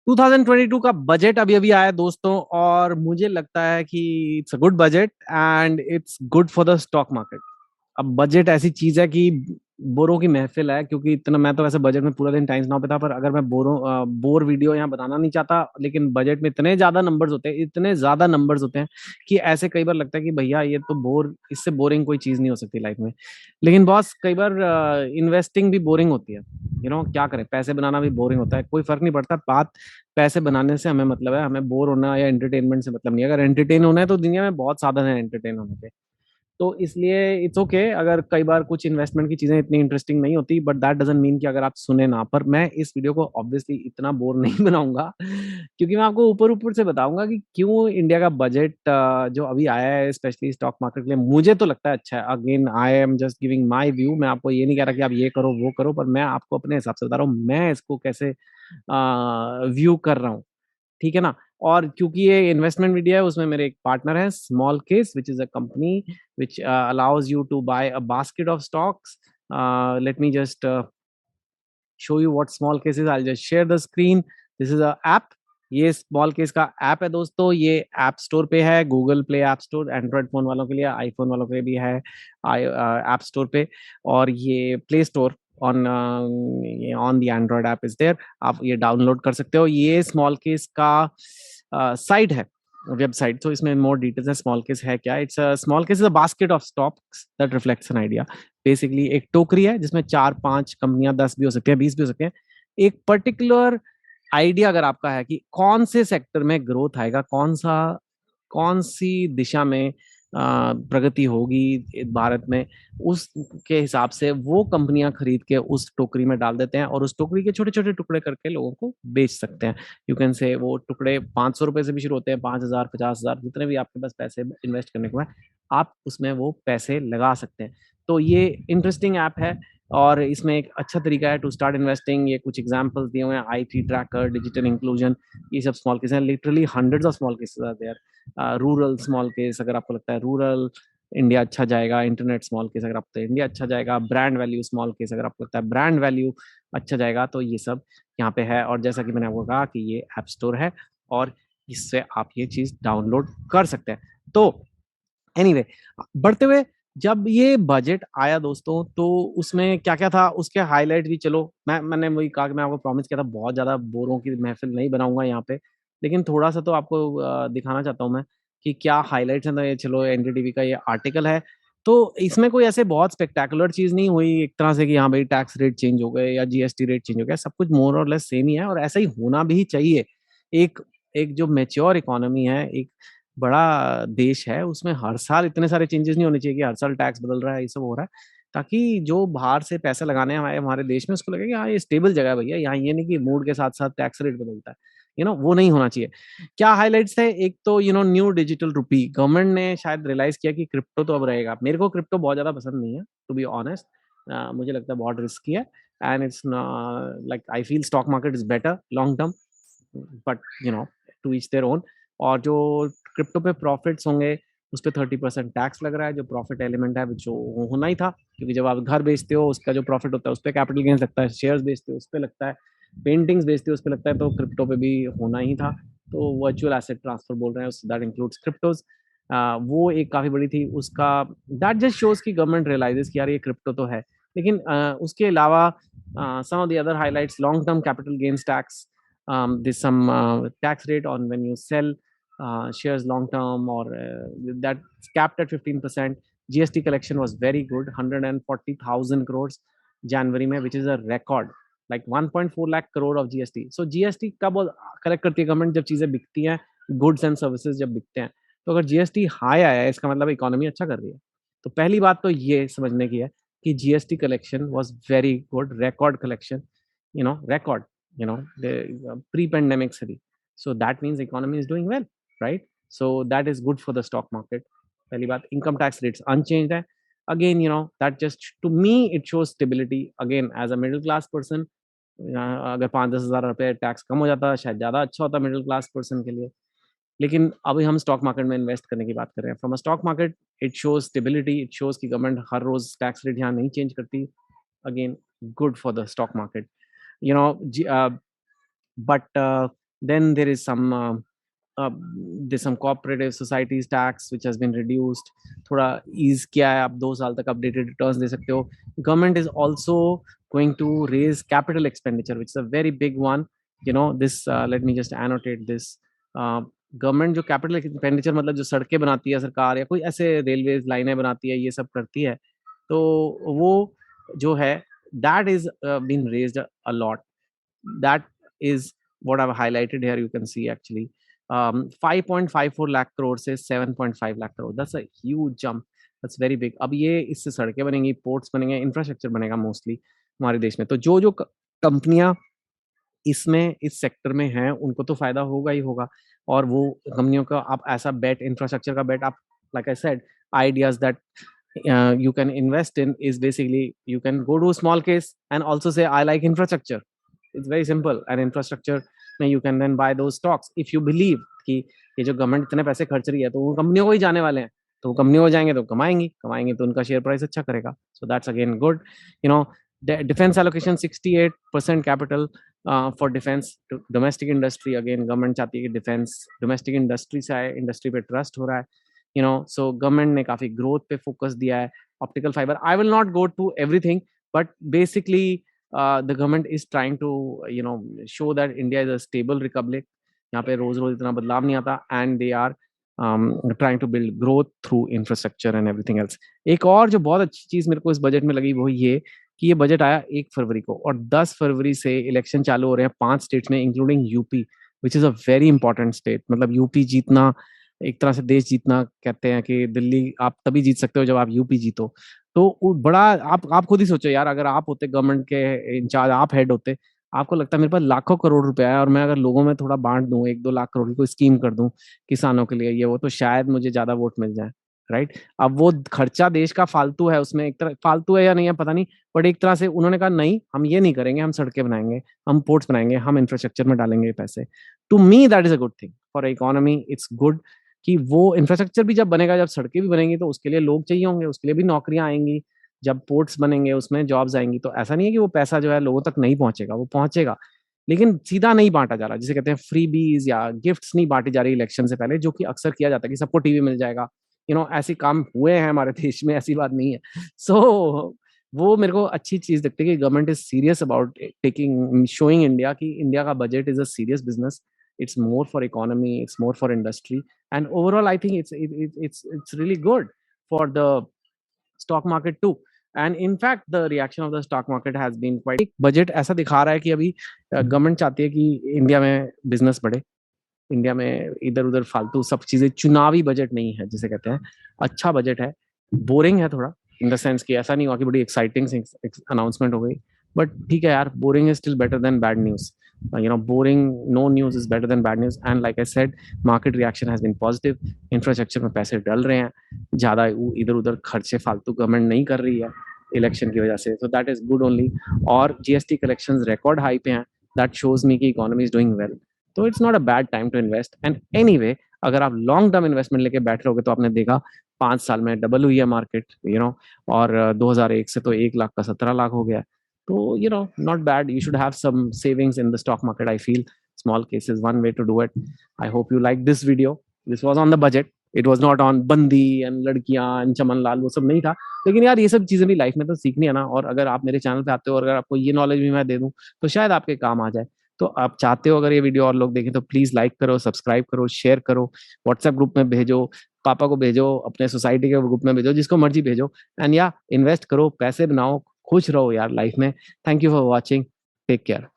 2022 का बजट अभी अभी आया दोस्तों, और मुझे लगता है कि it's a good budget and it's good for the stock market. अब बजट ऐसी चीज है कि बोरों की महफिल है, क्योंकि इतना मैं तो वैसे बजट में पूरा दिन टाइम्स नाउ पे था, पर अगर मैं बोर वीडियो यहाँ बनाना नहीं चाहता, लेकिन बजट में इतने ज्यादा नंबर्स होते हैं, इतने ज्यादा नंबर्स होते हैं कि ऐसे कई बार लगता है कि भैया ये तो बोर, इससे बोरिंग कोई चीज नहीं हो सकती लाइफ में। लेकिन बॉस कई बार इन्वेस्टिंग भी बोरिंग होती है। क्या करें, पैसे बनाना भी बोरिंग होता है, कोई फर्क नहीं पड़ता। बात पैसे बनाने से हमें मतलब है, हमें बोर होना या एंटरटेनमेंट से मतलब नहीं है। अगर एंटरटेन होना है तो दुनिया में बहुत साधन है एंटरटेन होने के। तो इसलिए इट्स ओके अगर कई बार कुछ इन्वेस्टमेंट की चीजें इतनी इंटरेस्टिंग नहीं होती, बट दैट डजंट मीन कि अगर आप सुने ना। पर मैं इस वीडियो को ऑब्वियसली इतना बोर नहीं बनाऊंगा, क्योंकि मैं आपको ऊपर ऊपर से बताऊंगा कि क्यों इंडिया का बजट जो अभी आया है स्पेशली स्टॉक मार्केट के लिए, मुझे तो लगता है अच्छा है। Again I am just giving my view, मैं आपको ये नहीं कह रहा कि आप ये करो वो करो, पर मैं आपको अपने हिसाब से बता रहा हूँ मैं इसको कैसे व्यू कर रहा हूँ। ठीक है ना। और क्योंकि ये इन्वेस्टमेंट मीडिया है, उसमें मेरे एक पार्टनर है small case, which is a company which allows you to buy a basket of stocks. Let me just show you what small case is. I'll just share the screen. This is a app. ये smallcase का app है दोस्तों। ये app store पे है, Google play app store, Android phone वालों के लिए, आईफोन वालों के लिए भी है ऐप स्टोर पे। और ये play store on on the Android app is there. आप ये डाउनलोड कर सकते हो। ये स्मॉल केस का साइट है, वेबसाइट। तो इसमें मोर डिटेल्स है स्मॉल केस है क्या। It's smallcase is a basket of stocks that reflects an idea. Basically एक टोकरी है जिसमें 4-5 कंपनियां, 10 भी हो सकती है, 20 भी हो सकते हैं। एक पर्टिकुलर आइडिया अगर आपका है कि कौन से सेक्टर में ग्रोथ आएगा, कौन सी दिशा में प्रगति होगी भारत में, उसके हिसाब से वो कंपनियां खरीद के उस टोकरी में डाल देते हैं, और उस टोकरी के छोटे छोटे टुकड़े करके लोगों को बेच सकते हैं। यू कैन से वो टुकड़े 500 रुपए से भी शुरू होते हैं, 5,000, 50,000, जितने भी आपके पास पैसे इन्वेस्ट करने को है, आप उसमें वो पैसे लगा सकते हैं। तो ये इंटरेस्टिंग ऐप है, और इसमें एक अच्छा तरीका है टू स्टार्ट इन्वेस्टिंग। ये कुछ एग्जांपल्स दिए हुए हैं, आईटी ट्रैकर, डिजिटल इंक्लूजन, ये सब स्मॉल केस हैं। Literally hundreds of smallcases are there. Rural smallcase, अगर आपको लगता है रूरल इंडिया अच्छा जाएगा। इंटरनेट स्मॉल केस, अगर आपको इंडिया अच्छा जाएगा। ब्रांड वैल्यू स्मॉल केस, अगर आपको लगता है ब्रांड वैल्यू अच्छा जाएगा, तो ये सब यहाँ पे है। और जैसा कि मैंने आपको कहा कि ये ऐप स्टोर है, और इससे आप ये चीज डाउनलोड कर सकते हैं। तो एनीवे, बढ़ते हुए, जब ये बजट आया दोस्तों, तो उसमें क्या क्या था उसके हाईलाइट भी, चलो मैंने वही कहा कि मैं आपको प्रॉमिस किया था बहुत ज्यादा बोरों की महफिल नहीं बनाऊंगा यहाँ पे, लेकिन थोड़ा सा तो आपको दिखाना चाहता हूँ मैं कि क्या हाईलाइट्स हैं। तो ये चलो एनडीटीवी का ये आर्टिकल है। तो इसमें कोई ऐसे बहुत स्पेक्टेकुलर चीज नहीं हुई एक तरह से कि हाँ भाई टैक्स रेट चेंज हो गए या जीएसटी रेट चेंज हो गया। सब कुछ मोर और लेस सेम ही है, और ऐसा ही होना भी चाहिए। एक एक जो मेच्योर इकोनॉमी है, एक बड़ा देश है, उसमें हर साल इतने सारे चेंजेस नहीं होने चाहिए कि हर साल टैक्स बदल रहा है, ये सब हो रहा है, ताकि जो बाहर से पैसा लगाने हमारे हमारे देश में, उसको लगे कि हाँ ये स्टेबल जगह है भैया, यहाँ ये नहीं कि मूड के साथ साथ टैक्स रेट बदलता है। वो नहीं होना चाहिए। क्या हाइलाइट्स है, एक तो न्यू डिजिटल रुपी। गवर्नमेंट ने शायद रियलाइज किया कि क्रिप्टो तो अब रहेगा। मेरे को क्रिप्टो बहुत ज्यादा पसंद नहीं है, टू बी ऑनेस्ट। मुझे लगता है बहुत रिस्की है, and it's like I feel stock market is better long term, but to each their own. और जो क्रिप्टो पे प्रॉफिट्स होंगे, उस पर 30% टैक्स लग रहा है, जो प्रॉफिट एलिमेंट है जो होना ही था, क्योंकि जब आप घर बेचते हो उसका जो प्रॉफिट होता है उस पर कैपिटल गेन्स लगता है, शेयर्स बेचते हो उस पर लगता है, पेंटिंग्स बेचते हो उस पर लगता है, तो क्रिप्टो पे भी होना ही था। तो वर्चुअल एसेट ट्रांसफर बोल रहे हैं, दैट इंक्लूड्स क्रिप्टोज। वो एक काफी बड़ी थी उसका। दैट जस्ट शोज की गवर्नमेंट रियलाइजेस कि यार ये क्रिप्टो तो है। लेकिन उसके अलावा some of the other highlights, long term capital gains tax, there's some tax rate on when you sell shares long term, or that's capped at 15%. GST collection was very good, 140,000 crores January में, which is a record, like 1.4 lakh crore of GST. So GST कब collect करती है government? जब चीजें बिकती हैं, goods and services जब बिकते हैं। तो अगर जीएसटी हाई आया है, इसका मतलब इकोनॉमी अच्छा कर रही है। तो पहली बात तो ये समझने की है कि GST collection was very good, record collection, record, the pre-pandemic study. So that means economy is doing well, right? So that is good for the stock market. पहली बात, income tax rates unchanged है। Again, that just to me it shows stability. Again, as a middle class person, अगर 5-10 हज़ार रुपए tax कम हो जाता शायद ज्यादा अच्छा होता मिडिल क्लास पर्सन के लिए। लेकिन अभी हम स्टॉक मार्केट में इन्वेस्ट करने की बात कर रहे हैं। From a stock market it shows stability, it shows कि गवर्नमेंट हर रोज टैक्स रेट यहाँ नहीं चेंज करती। Again, good for the stock market, you know g- uh, but Then there is some there's some cooperative societies tax which has been reduced. थोड़ा ease किया है, आप 2 साल तक updated returns दे सकते हो. Government is also going to raise capital expenditure, which is a very big one. This let me just annotate this. Government जो capital expenditure मतलब जो सड़कें बनाती है सरकार या कोई ऐसे रेलवे लाइनें बनाती है, ये सब करती है, तो वो जो है that is been raised a lot. That is what I've highlighted here. You can see actually 5.54 lakh crore से 7.5 lakh crore. That's a huge jump. That's very big. अब ये इससे सड़कें बनेंगी, पोर्ट्स बनेंगे, इंफ्रास्ट्रक्चर बनेगा मोस्टली हमारे देश में. तो जो जो कंपनियां इसमें इस सेक्टर में हैं उनको तो फायदा होगा ही होगा. और वो कंपनियों का आप ऐसा बेट, इंफ्रास्ट्रक्चर का बेट, आप like I said, ideas that you can invest in is basically you can go to a small case and also say I like infrastructure. It's very simple. And infrastructure में you can then buy those stocks if you believe कि ये जो government इतने पैसे खर्च रही है तो वो कंपनियों को ही जाने वाले हैं, तो वो कंपनियों को जाएंगे तो कमाएंगे तो उनका शेयर प्राइस अच्छा करेगा. So that's again good. You know defence allocation 68% capital for defence. Domestic industry, again government चाहती है कि डिफेंस डोमेस्टिक इंडस्ट्री से आए, इंडस्ट्री पे ट्रस्ट हो रहा है. सो गवर्नमेंट ने काफी ग्रोथ पे फोकस दिया है. Optical fibre, I will not go to everything, but basically the government is trying to show that India is a stable republic. यहाँ पे रोज रोज इतना बदलाव नहीं आता. And they are trying to build growth through infrastructure and everything else. एक और जो बहुत अच्छी चीज मेरे को इस बजट में लगी वो ये कि ये बजट आया 1 फरवरी को और 10 फरवरी से इलेक्शन चालू हो रहे हैं 5 स्टेट्स में including UP, which is a very important state. मतलब यूपी जीतना एक तरह से देश जीतना. कहते हैं कि दिल्ली आप तभी जीत सकते हो जब आप यूपी जीतो. तो बड़ा आप खुद ही सोचो यार, अगर आप होते गवर्नमेंट के इंचार्ज, आप हेड होते, आपको लगता है मेरे पास लाखों करोड़ रुपया है और मैं अगर लोगों में थोड़ा बांट दूं, 1-2 लाख करोड़ की कोई स्कीम कर दूं किसानों के लिए, ये वो, तो शायद मुझे ज्यादा वोट मिल जाए. राइट. अब वो खर्चा देश का फालतू है, उसमें एक तरह फालतू है या नहीं है पता नहीं, बट एक तरह से उन्होंने कहा नहीं हम ये नहीं करेंगे, हम सड़कें बनाएंगे, हम पोर्ट्स बनाएंगे, हम इंफ्रास्ट्रक्चर में डालेंगे पैसे. To me that is a good thing for economy. It's good कि वो इंफ्रास्ट्रक्चर भी जब बनेगा, जब सड़कें भी बनेंगी, तो उसके लिए लोग चाहिए होंगे, उसके लिए भी नौकरियां आएंगी. जब पोर्ट्स बनेंगे उसमें जॉब्स आएंगी. तो ऐसा नहीं है कि वो पैसा जो है लोगों तक नहीं पहुंचेगा, वो पहुंचेगा, लेकिन सीधा नहीं बांटा जा रहा. जिसे कहते हैं फ्री बीज या गिफ्ट्स नहीं बांटी जा रही इलेक्शन से पहले, जो कि अक्सर किया जाता है कि सबको टीवी मिल जाएगा. ऐसे काम हुए हैं हमारे देश में, ऐसी बात नहीं है. सो वो मेरे को अच्छी चीज लगती है कि government is serious about taking, showing India कि इंडिया का budget is a serious business. It's more for economy, it's more for industry, and overall I think it's really good for the stock market too. And in fact the reaction of the stock market has been quite. Budget ऐसा दिखा रहा है कि अभी government चाहती है कि India में बिजनेस बढ़े, इंडिया में इधर उधर फालतू सब चीजें, चुनावी बजट नहीं है जिसे कहते हैं. अच्छा बजट है, बोरिंग है थोड़ा, इन द सेंस कि ऐसा नहीं हुआ कि बड़ी एक्साइटिंग अनाउंसमेंट हो गई, बट ठीक है यार, boring is still better than bad news. Boring, no news is better than bad news. And like I said, market reaction has been positive. Infrastructure में पैसे डल रहे हैं, ज्यादा इधर उधर खर्चे फालतू गवर्नमेंट नहीं कर रही है इलेक्शन की वजह से. So that is good only. और जीएसटी कलेक्शंस रिकॉर्ड हाई पे हैं. दैट शोज मी कि इकोनॉमी इज डूइंग वेल. तो it's not a bad time to invest. And anyway, अगर आप लॉन्ग टर्म इन्वेस्टमेंट लेके बैठ रहोगे तो आपने देखा 5 साल में डबल हुई है मार्केट. और 2001 से तो 1 लाख का 17 लाख हो गया. तो not bad. You should have some savings in the stock market. I feel smallcase is one way to do it. I hope you like this video. This was on the budget. It was not on बंदी and लड़कियां and Chaman Lal, वो सब नहीं था. लेकिन यार ये सब चीजें भी लाइफ में तो सीखनी है ना. और अगर आप मेरे चैनल पे आते हो और अगर आपको ये नॉलेज भी मैं दे दूं तो शायद आपके काम आ जाए. तो आप चाहते हो अगर ये वीडियो और लोग देखें तो प्लीज लाइक करो, सब्सक्राइब करो, शेयर करो, व्हाट्सएप ग्रुप में भेजो, पापा को भेजो, अपने सोसाइटी के ग्रुप में भेजो, जिसको मर्जी भेजो. एंड या इन्वेस्ट करो, पैसे बनाओ, खुश रहो यार लाइफ में. Thank you for watching. Take care.